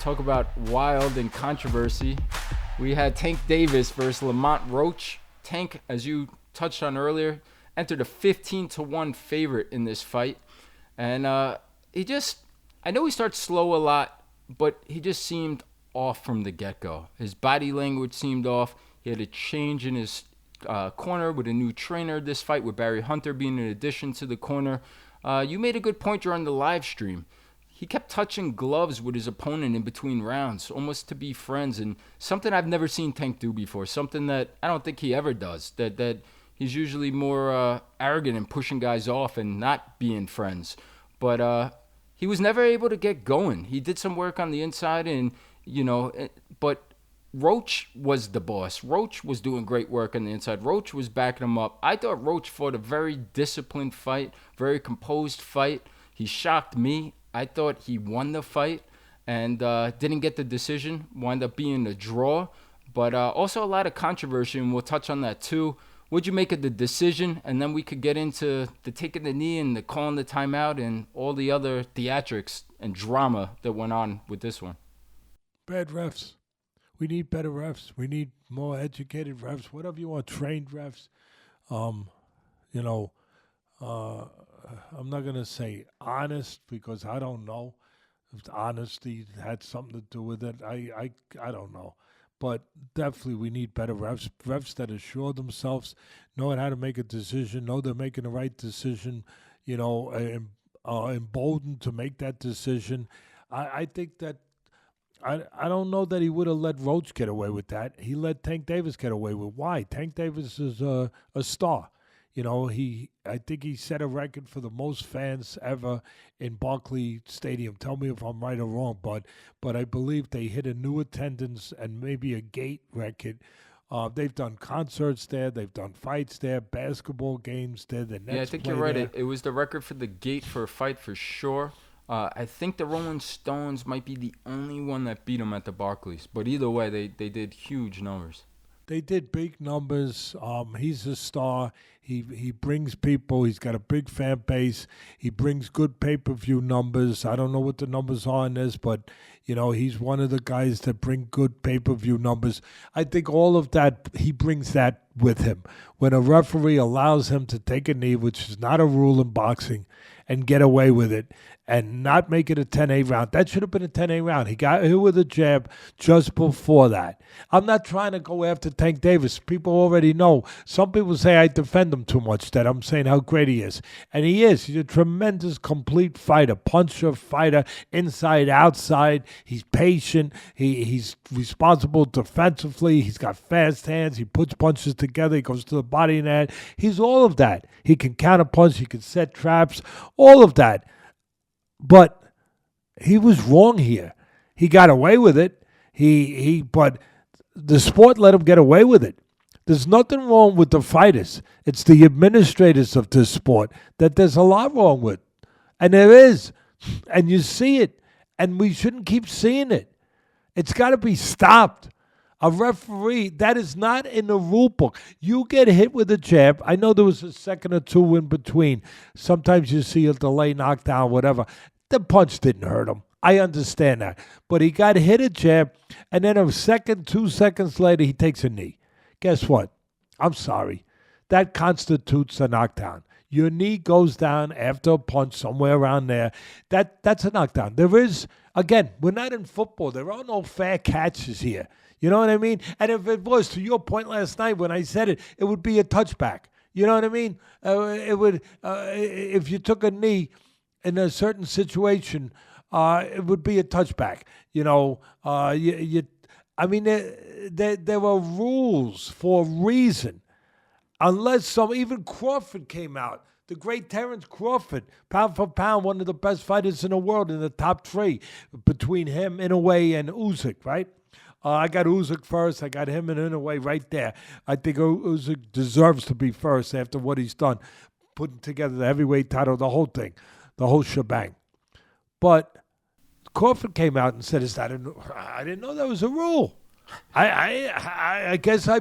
Talk about wild and controversy. We had Tank Davis versus Lamont Roach. Tank, as you touched on earlier, entered a 15-1 favorite in this fight. And I know he starts slow a lot, but he just seemed off from the get-go. His body language seemed off. He had a change in his corner with a new trainer this fight, with Barry Hunter being an addition to the corner. You made a good point during the live stream. He kept touching gloves with his opponent in between rounds, almost to be friends, and something I've never seen Tank do before, something that I don't think he ever does, that he's usually more arrogant and pushing guys off and not being friends. But he was never able to get going. He did some work on the inside, and, but Roach was the boss. Roach was doing great work on the inside. Roach was backing him up. I thought Roach fought a very disciplined fight, very composed fight. He shocked me. I thought he won the fight and didn't get the decision, wound up being a draw. But also a lot of controversy, and we'll touch on that too. What'd you make of the decision? And then we could get into the taking the knee and the calling the timeout and all the other theatrics and drama that went on with this one. Bad refs. We need better refs. We need more educated refs, whatever you want, trained refs. I'm not going to say honest because I don't know if honesty had something to do with it. I don't know. But definitely we need better refs, refs that assure themselves, know how to make a decision, know they're making the right decision, emboldened to make that decision. I think that I don't know that he would have let Roach get away with that. He let Tank Davis get away with. Why? Tank Davis is a star. I think he set a record for the most fans ever in Barclays Stadium. Tell me if I'm right or wrong, but I believe they hit a new attendance and maybe a gate record. They've done concerts there. They've done fights there, basketball games there. I think you're right. It was the record for the gate for a fight for sure. I think the Rolling Stones might be the only one that beat them at the Barclays. But either way, they did huge numbers. They did big numbers. He's a star. He brings people. He's got a big fan base. He brings good pay-per-view numbers. I don't know what the numbers are in this, but, he's one of the guys that bring good pay-per-view numbers. I think all of that, he brings that with him. When a referee allows him to take a knee, which is not a rule in boxing, and get away with it and not make it a 10-8 round. That should have been a 10-8 round. He got hit with a jab just before that. I'm not trying to go after Tank Davis. People already know. Some people say I defend him too much, that I'm saying how great he is. And he is. He's a tremendous, complete fighter, puncher, fighter, inside, outside. He's patient. He's responsible defensively. He's got fast hands. He puts punches together. He goes to the body and head. He's all of that. He can counterpunch. He can set traps. All of that. But he was wrong here. He got away with it. But the sport let him get away with it. There's nothing wrong with the fighters. It's the administrators of this sport that there's a lot wrong with. And there is. And you see it. And we shouldn't keep seeing it. It's got to be stopped. A referee, that is not in the rule book. You get hit with a jab. I know there was a second or two in between. Sometimes you see a delay, knockdown, whatever. The punch didn't hurt him. I understand that. But he got hit a jab, and then a second, 2 seconds later, he takes a knee. Guess what? I'm sorry. That constitutes a knockdown. Your knee goes down after a punch somewhere around there. That's a knockdown. There is, again, we're not in football. There are no fair catches here. You know what I mean? And if it was, to your point last night when I said it, it would be a touchback. You know what I mean? It would, if you took a knee in a certain situation, it would be a touchback. There were rules for a reason. Unless even Crawford came out. The great Terence Crawford, pound for pound, one of the best fighters in the world, in the top three, between him, Inoue, and Usyk, right? I got Usyk first. I got him and Inoue right there. I think Usyk deserves to be first after what he's done, putting together the heavyweight title, the whole thing, the whole shebang. But Crawford came out and said, I didn't know that was a rule. I guess I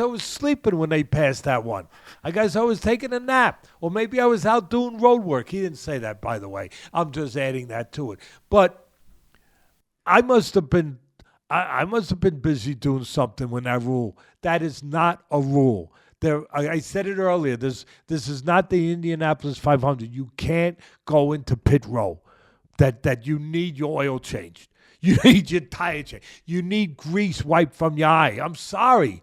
was sleeping when they passed that one. I guess I was taking a nap. Or maybe I was out doing road work. He didn't say that, by the way. I'm just adding that to it. But I must have been I must have been busy doing something when that rule. That is not a rule. I said it earlier. This is not the Indianapolis 500. You can't go into pit row. That you need your oil changed. You need your tire changed. You need grease wiped from your eye. I'm sorry.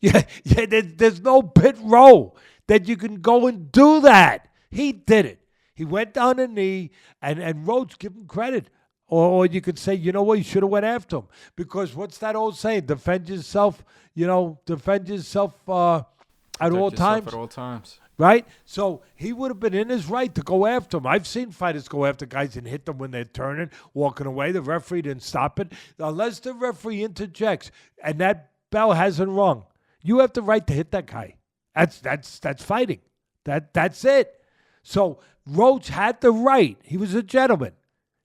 There's no pit row that you can go and do that. He did it. He went down a knee, and Roach, give him credit. Or you could say, you know what, you should have went after him. Because what's that old saying? Defend yourself, defend yourself at all times. At all times. Right? So he would have been in his right to go after him. I've seen fighters go after guys and hit them when they're turning, walking away. The referee didn't stop it. Unless the referee interjects and that bell hasn't rung, you have the right to hit that guy. That's fighting. That's it. So Roach had the right. He was a gentleman.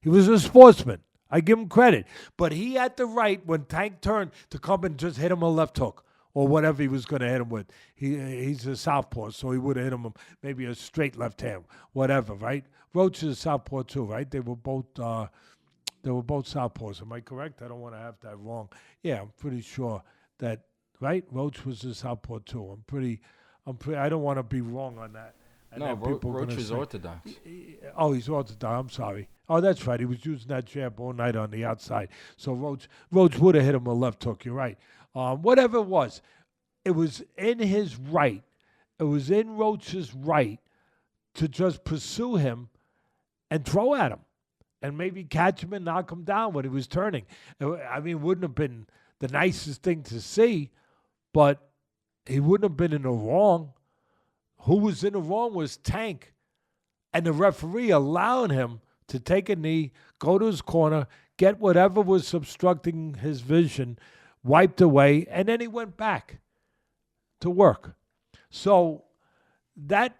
He was a sportsman. I give him credit. But he had the right when Tank turned to come and just hit him a left hook or whatever he was going to hit him with. He's a southpaw, so he would have hit him maybe a straight left hand, whatever, right? Roach is a southpaw too, right? They were both southpaws. Am I correct? I don't want to have that wrong. Yeah, I'm pretty sure that, right? Roach was a southpaw too. I don't want to be wrong on that. And no, Roach is orthodox. Oh, he's orthodox. I'm sorry. Oh, that's right. He was using that jab all night on the outside. So Roach would have hit him a left hook. You're right. Whatever it was in his right. It was in Roach's right to just pursue him and throw at him and maybe catch him and knock him down when he was turning. I mean, it wouldn't have been the nicest thing to see, but he wouldn't have been in the wrong. Who was in the wrong was Tank, and the referee allowing him to take a knee, go to his corner, get whatever was obstructing his vision, wiped away, and then he went back to work. So that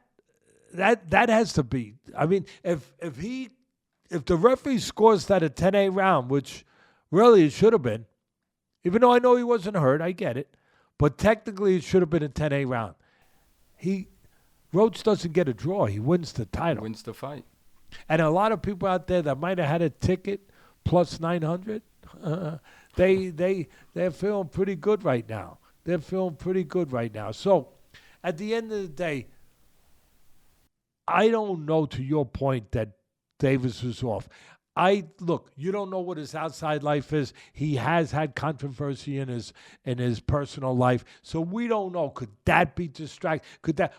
has to be. I mean, if the referee scores that a 10-8 round, which really it should have been, even though I know he wasn't hurt, I get it, but technically it should have been a 10-8 round. Roach doesn't get a draw. He wins the title. Wins the fight. And a lot of people out there that might have had a ticket plus 900, they're feeling pretty good right now. So at the end of the day, I don't know, to your point, that Davis was off. Look, you don't know what his outside life is. He has had controversy in his personal life. So we don't know. Could that be distracting?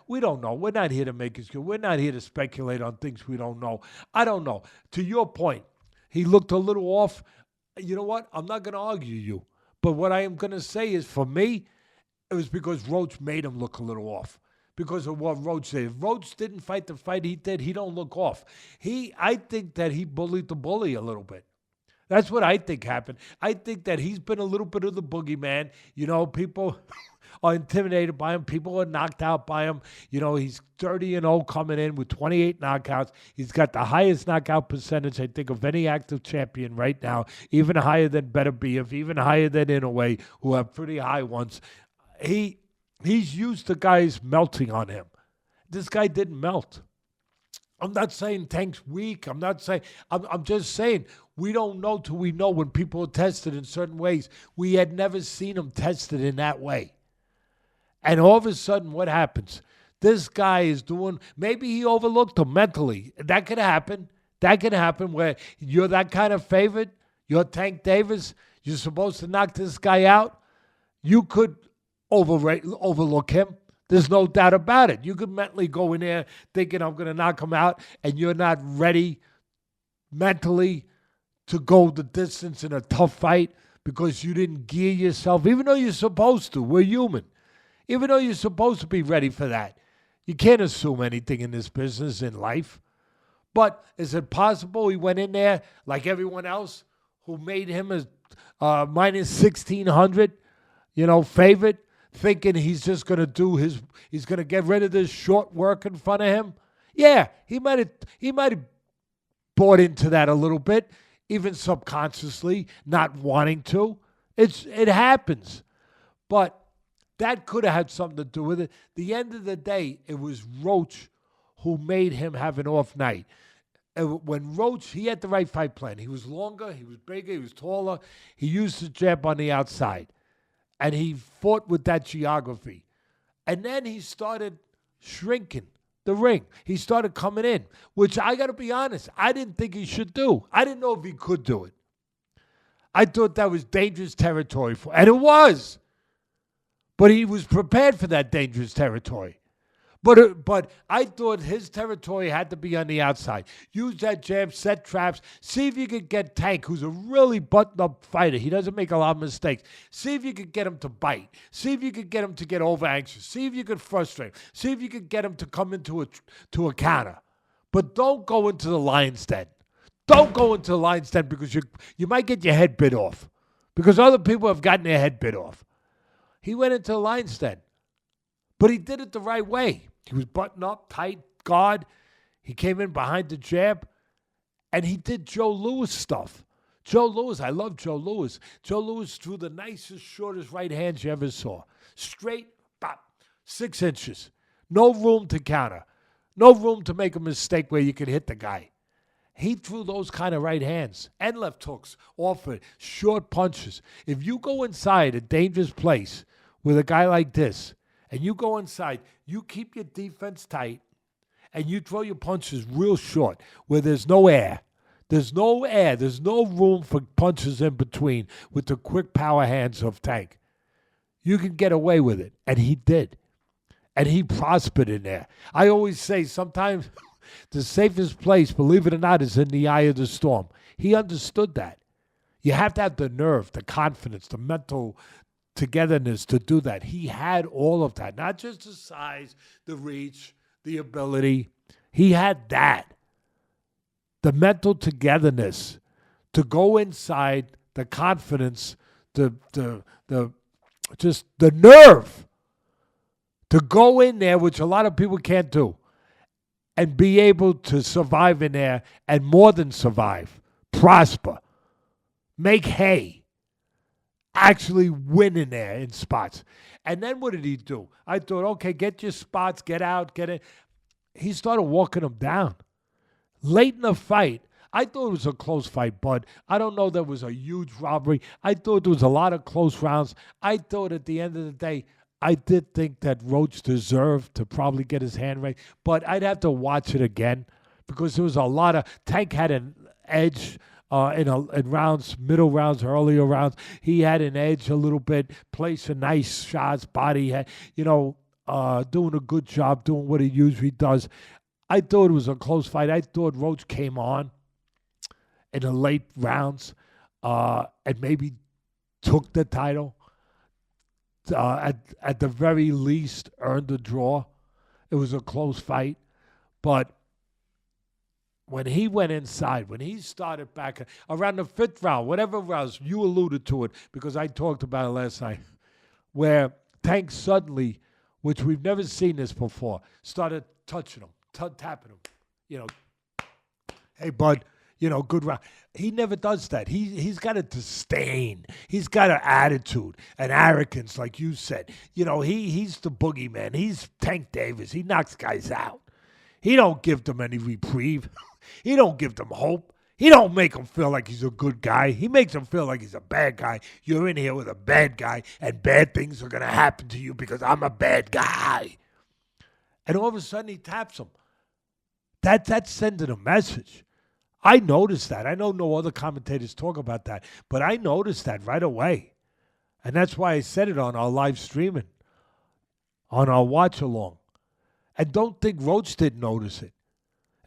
We don't know. We're not here to make excuse. We're not here to speculate on things we don't know. I don't know. To your point, he looked a little off. You know what? I'm not going to argue you. But what I am going to say is, for me, it was because Roach made him look a little off. Because of what Roach did. If Roach didn't fight the fight he did, he don't look off. I think that he bullied the bully a little bit. That's what I think happened. I think that he's been a little bit of the boogeyman. People are intimidated by him. People are knocked out by him. He's 30-0 coming in with 28 knockouts. He's got the highest knockout percentage, I think, of any active champion right now, even higher than Beterbiev, even higher than Inoue, who have pretty high ones. He's used to guys melting on him. This guy didn't melt. I'm not saying Tank's weak. I'm just saying we don't know till we know when people are tested in certain ways. We had never seen him tested in that way. And all of a sudden, what happens? This guy is maybe he overlooked him mentally. That could happen. Where you're that kind of favorite. You're Tank Davis. You're supposed to knock this guy out. You could overlook him. There's no doubt about it. You could mentally go in there thinking I'm going to knock him out, and you're not ready mentally to go the distance in a tough fight because you didn't gear yourself, even though you're supposed to. We're human. Even though you're supposed to be ready for that. You can't assume anything in this business, in life. But is it possible he went in there like everyone else who made him a minus 1,600, favorite, thinking he's just going to he's going to get rid of this short work in front of him? Yeah, he might have bought into that a little bit, even subconsciously, not wanting to. It happens. But that could have had something to do with it. The end of the day, it was Roach who made him have an off night. when Roach, he had the right fight plan. He was longer, he was bigger, he was taller. He used the jab on the outside. And he fought with that geography. And then he started shrinking the ring. He started coming in, which I got to be honest, I didn't think he should do. I didn't know if he could do it. I thought that was dangerous territory and it was. But he was prepared for that dangerous territory. But I thought his territory had to be on the outside. Use that jab, set traps. See if you could get Tank, who's a really buttoned-up fighter. He doesn't make a lot of mistakes. See if you could get him to bite. See if you could get him to get over-anxious. See if you could frustrate him. See if you could get him to come into a counter. But don't go into the lion's den. Don't go into the lion's den because you might get your head bit off. Because other people have gotten their head bit off. He went into the lion's den. But he did it the right way. He was buttoned up, tight, guard. He came in behind the jab, and he did Joe Louis stuff. Joe Louis, I love Joe Louis. Joe Louis threw the nicest, shortest right hands you ever saw. Straight, bop, 6 inches. No room to counter. No room to make a mistake where you could hit the guy. He threw those kind of right hands and left hooks, offered short punches. If you go inside a dangerous place with a guy like this, and you go inside, you keep your defense tight, and you throw your punches real short where there's no air. There's no air. There's no room for punches in between with the quick power hands of Tank. You can get away with it, and he did. And he prospered in there. I always say sometimes the safest place, believe it or not, is in the eye of the storm. He understood that. You have to have the nerve, the confidence, the mental togetherness to do that. He had all of that, not just the size, the reach, the ability. He had that. The mental togetherness to go inside, the confidence, just the nerve to go in there, which a lot of people can't do, and be able to survive in there and more than survive, prosper, make hay. Actually win in there in spots. And then what did he do? I thought, okay, get your spots, get out, get in. He started walking them down. Late in the fight, I thought it was a close fight, Bud. I don't know there was a huge robbery. I thought there was a lot of close rounds. I thought at the end of the day, I did think that Roach deserved to probably get his hand raised, but I'd have to watch it again because there was a lot of, Tank had an edge in rounds, middle rounds, earlier rounds. He had an edge a little bit, placing nice shots, body, doing a good job, doing what he usually does. I thought it was a close fight. I thought Roach came on in the late rounds and maybe took the title. At the very least, earned the draw. It was a close fight. But when he went inside, when he started back around the 5th round, whatever rounds, you alluded to it because I talked about it last night, where Tank suddenly, which we've never seen this before, started touching him, tapping him. Hey, bud, good round. He never does that. He's got a disdain. He's got an attitude, an arrogance, like you said. He's the boogeyman. He's Tank Davis. He knocks guys out. He don't give them any reprieve. He don't give them hope. He don't make them feel like he's a good guy. He makes them feel like he's a bad guy. You're in here with a bad guy, and bad things are going to happen to you because I'm a bad guy. And all of a sudden, he taps him. That's sending a message. I noticed that. I know no other commentators talk about that, but I noticed that right away. And that's why I said it on our live streaming, on our watch-along. And don't think Roach didn't notice it.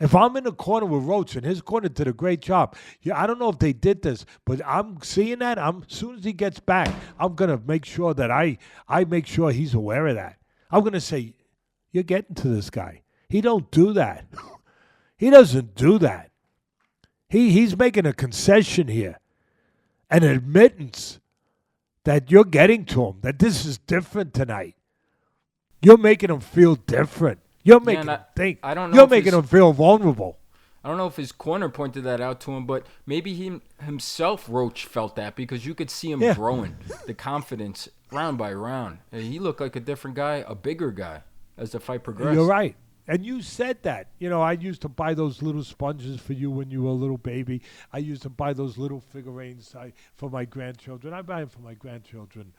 If I'm in the corner with Roach, and his corner did a great job. I don't know if they did this, but I'm seeing that. As soon as he gets back, I'm going to make sure that I make sure he's aware of that. I'm going to say, you're getting to this guy. He don't do that. He doesn't do that. He's making a concession here, an admittance that you're getting to him, that this is different tonight. You're making him feel different. You're making him think. I don't know. You're making him feel vulnerable. I don't know if his corner pointed that out to him, but maybe he himself, Roach, felt that because you could see him growing, the confidence round by round. And he looked like a different guy, a bigger guy as the fight progressed. You're right. And you said that. You know, I used to buy those little sponges for you when you were a little baby. I used to buy those little figurines for my grandchildren. I buy them for my grandchildren,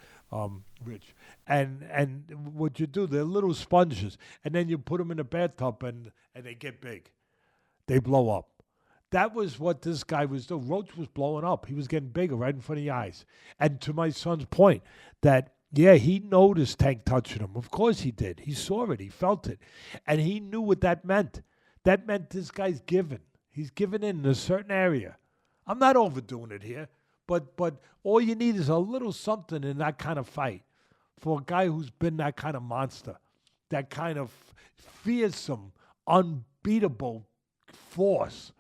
Rich. And what you do, they're little sponges. And then you put them in a bathtub and they get big. They blow up. That was what this guy was doing. Roach was blowing up. He was getting bigger right in front of your eyes. And to my son's point, that yeah, he noticed Tank touching him. Of course he did. He saw it. He felt it. And he knew what that meant. That meant this guy's giving. He's giving in a certain area. I'm not overdoing it here, but all you need is a little something in that kind of fight for a guy who's been that kind of monster, that kind of fearsome, unbeatable force,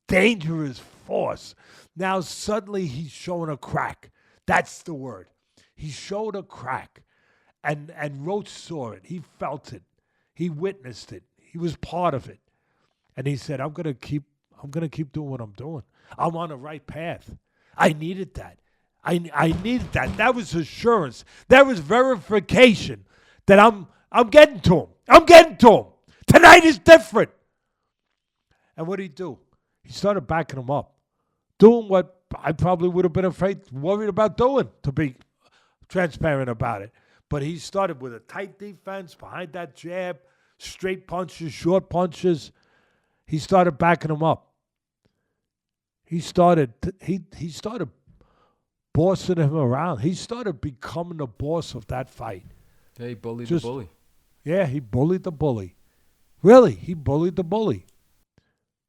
dangerous force. Now suddenly he's showing a crack. That's the word. He showed a crack, and Roach saw it. He felt it. He witnessed it. He was part of it, and he said, "I'm gonna keep doing what I'm doing. I'm on the right path." I needed that. I needed that. That was assurance. That was verification that I'm getting to him. I'm getting to him. Tonight is different. And what did he do? He started backing him up, doing what I probably would have been worried about doing, to be transparent about it. But he started with a tight defense behind that jab, straight punches, short punches. He started backing him up. He started bossing him around. He started becoming the boss of that fight. Yeah, he bullied the bully. Yeah, he bullied the bully. Really, he bullied the bully.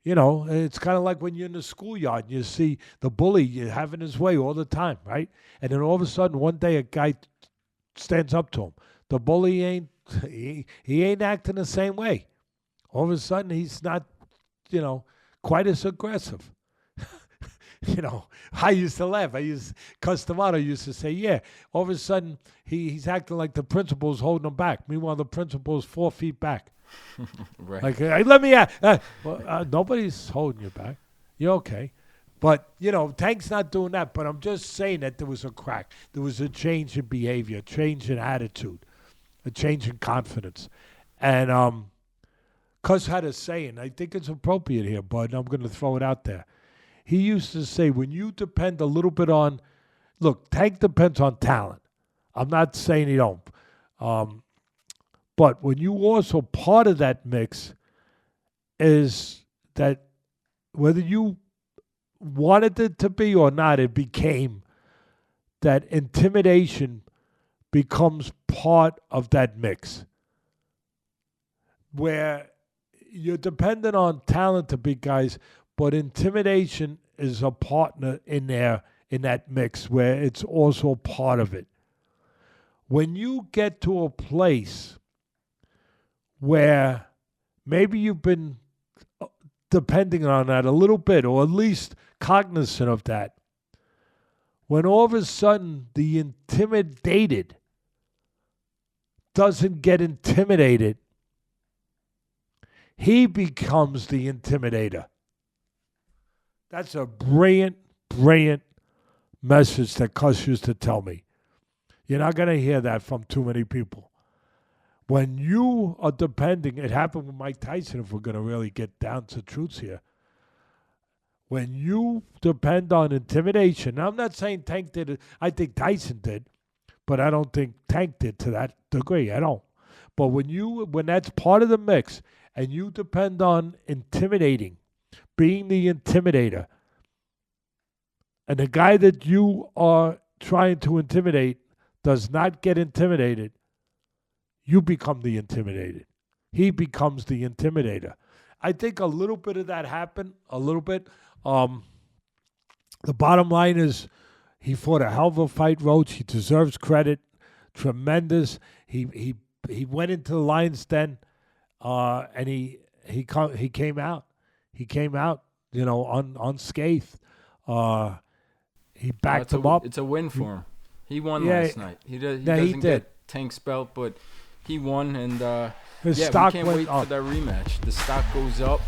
You know, it's kind of like when you're in the schoolyard and you see the bully having his way all the time, right? And then all of a sudden, one day, a guy stands up to him. The bully ain't acting the same way. All of a sudden, he's not, quite as aggressive. I used to laugh. Custamato used to say, yeah, all of a sudden, he's acting like the principal's holding him back. Meanwhile, the principal's 4 feet back. Right. Like, hey, let me nobody's holding you back. You're okay. But, Tank's not doing that. But I'm just saying that there was a crack. There was a change in behavior, a change in attitude, a change in confidence. And Cuz had a saying, I think it's appropriate here, but I'm going to throw it out there. He used to say, when you depend a little bit on, look, Tank depends on talent. I'm not saying he don't. But when you also, part of that mix is that whether you wanted it to be or not, it became that intimidation becomes part of that mix. Where you're dependent on talent to beat guys, but intimidation is a partner in there, in that mix, where it's also part of it. When you get to a place where maybe you've been depending on that a little bit, or at least cognizant of that, when all of a sudden the intimidated doesn't get intimidated, he becomes the intimidator. That's a brilliant, brilliant message that Cuss used to tell me. You're not going to hear that from too many people. When you are depending, it happened with Mike Tyson, if we're going to really get down to truths here. When you depend on intimidation, now I'm not saying Tank did it, I think Tyson did, but I don't think Tank did to that degree. I don't. But when that's part of the mix, and you depend on intimidating, being the intimidator, and the guy that you are trying to intimidate does not get intimidated, you become the intimidated. He becomes the intimidator. I think a little bit of that happened, a little bit. The bottom line is he fought a hell of a fight, Roach. He deserves credit. Tremendous. He went into the lion's den, and he came out. He came out, unscathed. He backed him up. It's a win for him. He won last night. He doesn't get Tank's belt, but he won, and we can't wait for that rematch. The stock goes up.